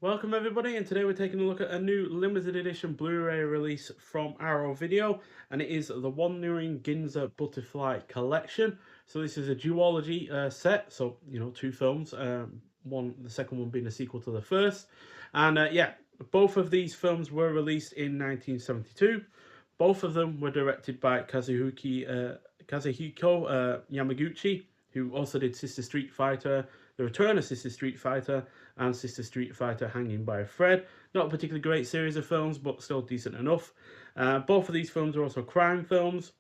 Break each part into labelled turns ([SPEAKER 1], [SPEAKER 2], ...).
[SPEAKER 1] Welcome everybody, and today we're taking a look at a new limited edition Blu-ray release from Arrow Video, and it is the Wandering Ginza Butterfly Collection. So this is a duology set, so two films, the second one being a sequel to the first, and yeah, both of these films were released in 1972. Both of them were directed by Kazuhiko Yamaguchi, who also did Sister Street Fighter, The Return of Sister Street Fighter, and Sister Street Fighter Hanging by a Thread. Not a particularly great series of films, but still decent enough. Both of these films are also crime films,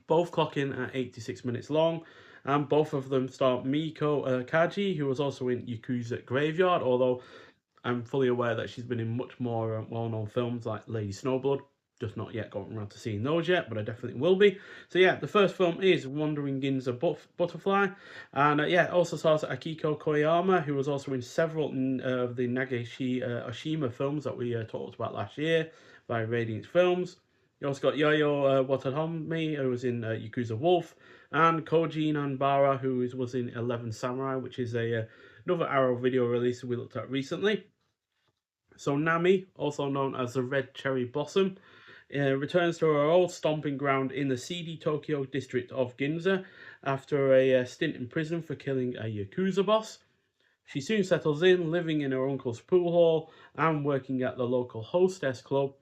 [SPEAKER 1] both clocking at 86 minutes long, and both of them star Miko Kaji, who was also in Yakuza Graveyard, although I'm fully aware that she's been in much more well-known films like Lady Snowblood. Just not yet gotten around to seeing those yet, but I definitely will be. So yeah, the first film is Wandering Ginza Butterfly, and yeah, it also stars Akiko Koyama, who was also in several of the Nagashi Oshima films that we talked about last year by Radiance Films. You also got Yo-Yo Watanabe, who was in Yakuza Wolf, and Koji Nanbara, who was in 11 Samurai, which is another Arrow Video release we looked at recently. So Nami, also known as the Red Cherry Blossom, returns to her old stomping ground in the seedy Tokyo district of Ginza after a stint in prison for killing a Yakuza boss. She soon settles in, living in her uncle's pool hall and working at the local hostess club.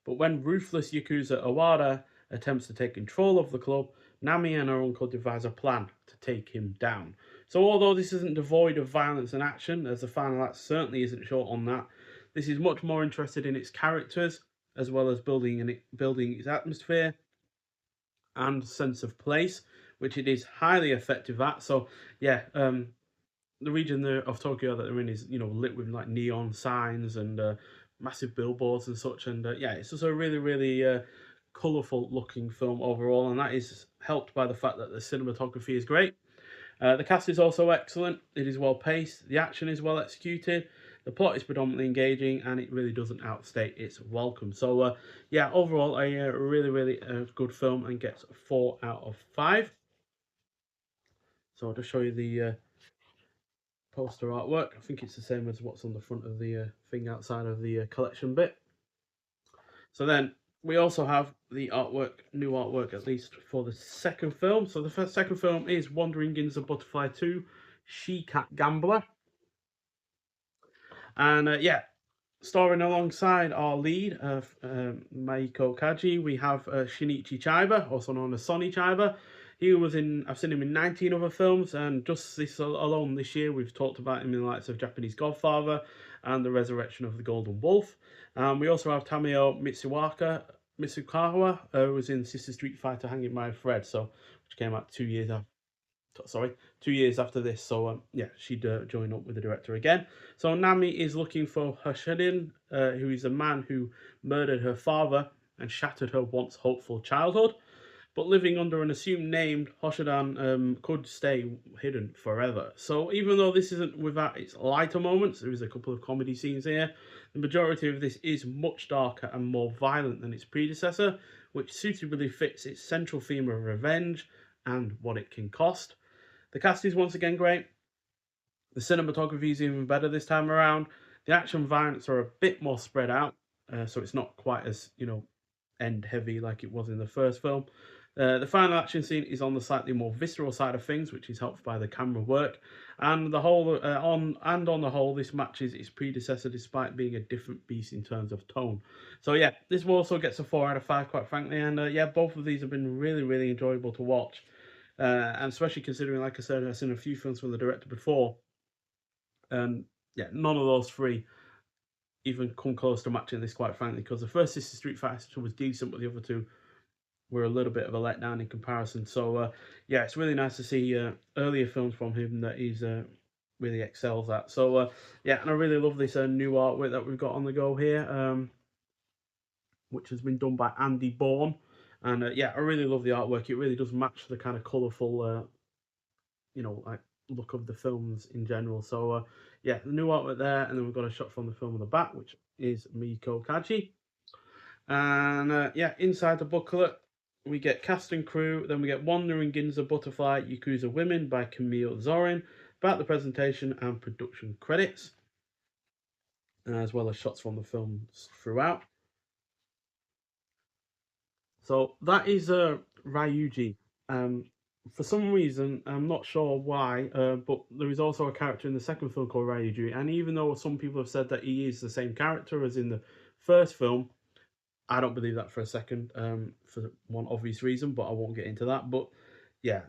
[SPEAKER 1] But when ruthless Yakuza Owada attempts to take control of the club, Nami and her uncle devise a plan to take him down. So although this isn't devoid of violence and action, as the final act certainly isn't short on that, this is much more interested in its characters, as well as building its atmosphere and sense of place, which it is highly effective at. So yeah, the region of Tokyo that they're in is lit with like neon signs and massive billboards and such, and yeah, it's just a really colourful looking film overall, and that is helped by the fact that the cinematography is great. The cast is also excellent. It is well paced. The action is well executed. The plot is predominantly engaging, and it really doesn't outstay its welcome. So, yeah, overall, a really good film and gets 4 out of 5. So I'll just show you the poster artwork. I think it's the same as what's on the front of the thing outside of the collection bit. So then we also have the artwork, new artwork at least for the second film. So the second film is Wandering Ginza Butterfly 2, She Cat Gambler. And yeah, starring alongside our lead, Maiko Kaji, we have Shinichi Chiba, also known as Sonny Chiba. He was in, I've seen him in 19 other films, and just this alone this year, we've talked about him in the likes of Japanese Godfather and The Resurrection of the Golden Wolf. We also have Tamio Mitsukawa, who was in Sister Street Fighter Hanging by a Thread, so which came out 2 years after. Sorry, 2 years after this. So yeah, she'd join up with the director again. So Nami is looking for Hoshiden, who is a man who murdered her father and shattered her once hopeful childhood. But living under an assumed name, Hoshidan could stay hidden forever. So even though this isn't without its lighter moments, there is a couple of comedy scenes here. The majority of this is much darker and more violent than its predecessor, which suitably fits its central theme of revenge and what it can cost. The cast is once again great. The cinematography is even better this time around. The action violence are a bit more spread out, so it's not quite as end heavy like it was in the first film. The final action scene is on the slightly more visceral side of things, which is helped by the camera work, and on the whole, this matches its predecessor despite being a different beast in terms of tone. So yeah, this also gets a 4 out of 5, quite frankly, and yeah, both of these have been really enjoyable to watch. And especially considering, like I said, I've seen a few films from the director before. Yeah, none of those three even come close to matching this, quite frankly, because the first Sister Street Fighter was decent, but the other two were a little bit of a letdown in comparison. So, yeah, it's really nice to see earlier films from him that he's really excels at. So, yeah, and I really love this new artwork that we've got on the go here, which has been done by Andy Bourne. And yeah, I really love the artwork. It really does match the kind of colourful like look of the films in general. So yeah, the new artwork there, and then we've got a shot from the film on the back, which is Miko Kaji. And yeah, inside the booklet we get cast and crew. Then we get Wandering Ginza Butterfly Yakuza Women by Camille Zorin, about the presentation and production credits. as well as shots from the films throughout. So that is Ryuji. Um, for some reason, I'm not sure why, but there is also a character in the second film called Ryuji, and even though some people have said that he is the same character as in the first film, I don't believe that for a second, for one obvious reason, but I won't get into that. But yeah,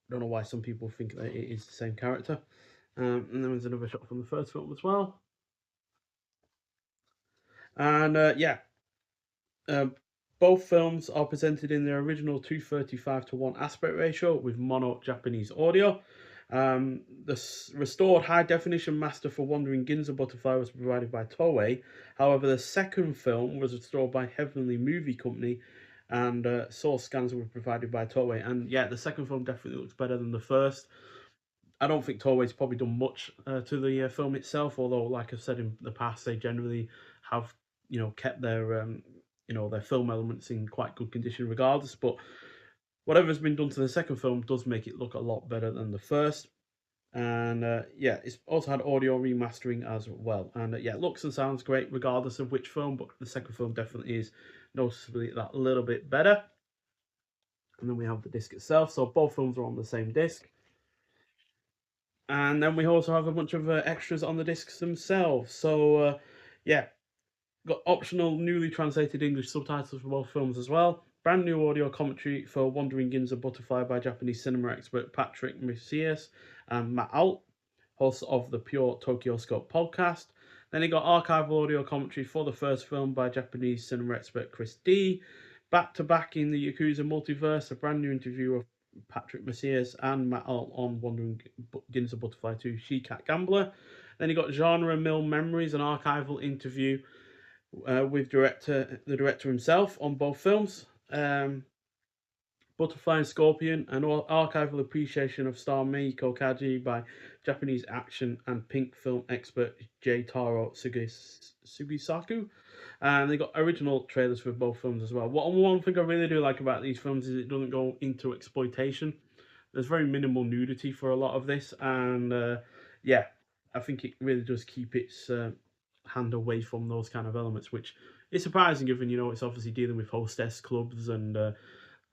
[SPEAKER 1] I don't know why some people think that it is the same character. And then there's another shot from the first film as well. And yeah, Um, both films are presented in their original 235 to 1 aspect ratio with mono Japanese audio. The restored high definition master for Wandering Ginza Butterfly was provided by Toei. However, the second film was restored by Heavenly Movie Company, and source scans were provided by Toei. And yeah, the second film definitely looks better than the first. I don't think Toei's probably done much to the film itself, although, like I've said in the past, they generally have kept their their film elements in quite good condition regardless. But whatever's been done to the second film does make it look a lot better than the first. And yeah, it's also had audio remastering as well. And yeah, it looks and sounds great regardless of which film, but the second film definitely is noticeably that little bit better. And then we have the disc itself. So both films are on the same disc. And then we also have a bunch of extras on the discs themselves. So yeah, got optional newly translated English subtitles for both films as well. Brand new audio commentary for Wandering Ginza Butterfly by Japanese cinema expert Patrick Macias and Matt Alt, hosts of the Pure Tokyo Scope podcast. Then he got archival audio commentary for the first film by Japanese cinema expert Chris D. Back to back in the Yakuza multiverse, a brand new interview of Patrick Macias and Matt Alt on Wandering Ginza Butterfly 2 She Cat Gambler. Then he got Genre Mill Memories, an archival interview with the director himself on both films. Butterfly and Scorpion, an archival appreciation of star Meiko Kaji by Japanese action and pink film expert J. Taro Sugisaku. And they got original trailers for both films as well. One thing I really do like about these films is it doesn't go into exploitation. There's very minimal nudity for a lot of this, and yeah, I think it really does keep its hand away from those kind of elements, which is surprising given it's obviously dealing with hostess clubs and the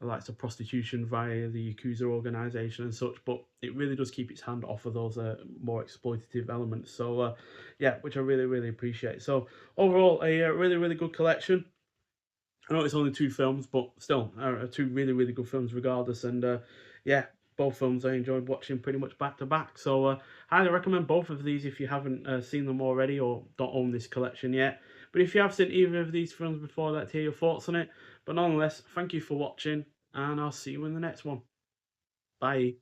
[SPEAKER 1] likes of prostitution via the Yakuza organization and such, but it really does keep its hand off of those more exploitative elements. So, yeah, which I really, really appreciate. So, overall, a really, really good collection. I know it's only two films, but still, two really, really good films regardless. And yeah, both films I enjoyed watching pretty much back to back. So, highly recommend both of these if you haven't seen them already or don't own this collection yet. But if you have seen either of these films before, I'd like to hear your thoughts on it. But nonetheless, thank you for watching, and I'll see you in the next one. Bye.